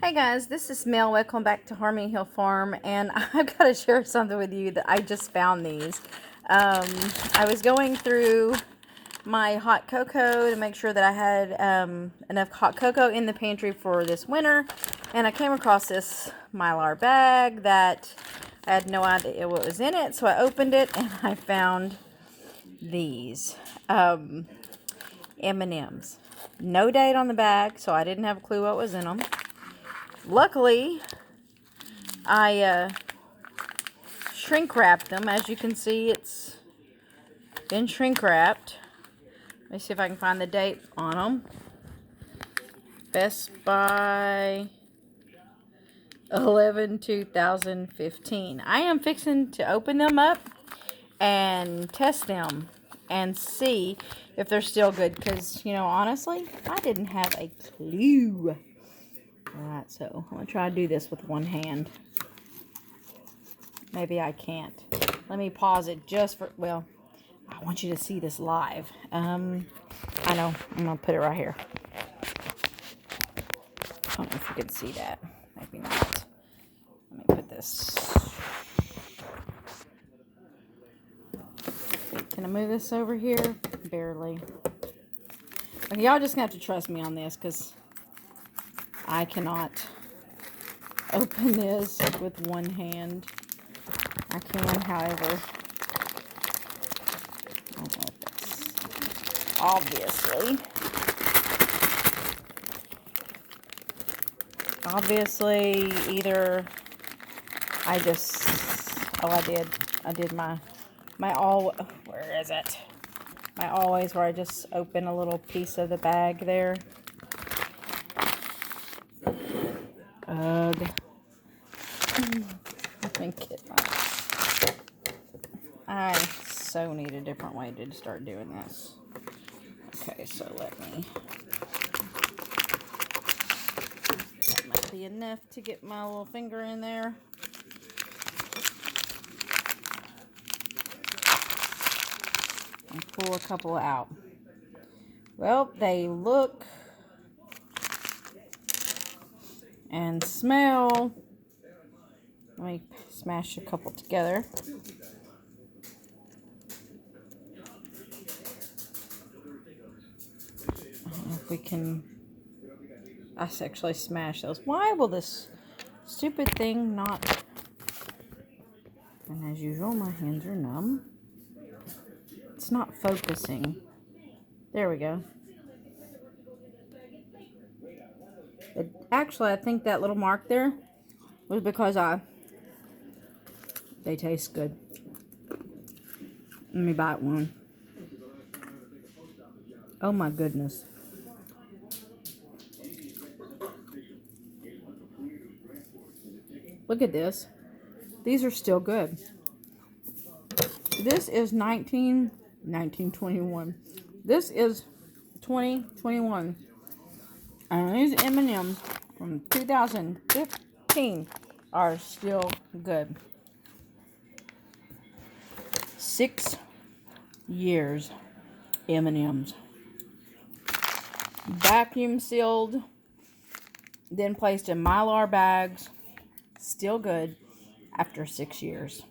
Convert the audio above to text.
Hey guys, this is Mel. Welcome back to Harmony Hill Farm, and I've got to share something with you that I just found these. I was going through my hot cocoa to make sure that I had enough hot cocoa in the pantry for this winter, and I came across this Mylar bag that I had no idea what was in it, so I opened it and I found these M&Ms. No date on the bag, so I didn't have a clue what was in them. Luckily, I shrink wrapped them. As you can see, it's been shrink wrapped. Let me see if I can find the date on them. Best by 11/2015. I am fixing to open them up and test them and see if they're still good, because, you know, honestly, I didn't have a clue. Alright, so I'm going to try to do this with one hand. Maybe I can't. Let me pause it just for, well, I want you to see this live. I know. I'm going to put it right here. I don't know if you can see that. Maybe not. Let me put this. Can I move this over here? Barely. Okay, y'all just going to have to trust me on this, because I cannot open this with one hand. I can, however, I don't know if it's obviously either I did my where is it? My always, where I just open a little piece of the bag there. Ugh. I think I so need a different way to start doing this. Okay, so that might be enough to get my little finger in there. And pull a couple out. Well, they look and smell. Let me smash a couple together. I don't know if we can actually smash those. Why will this stupid thing not? And as usual, my hands are numb. It's not focusing. There we go. Actually, I think that little mark there was because they taste good. Let me bite one. Oh my goodness. Look at this. These are still good. This is 1921. This is 2021. And these M&Ms from 2015 are still good. 6 years M&Ms. Vacuum sealed, then placed in Mylar bags. Still good after 6 years.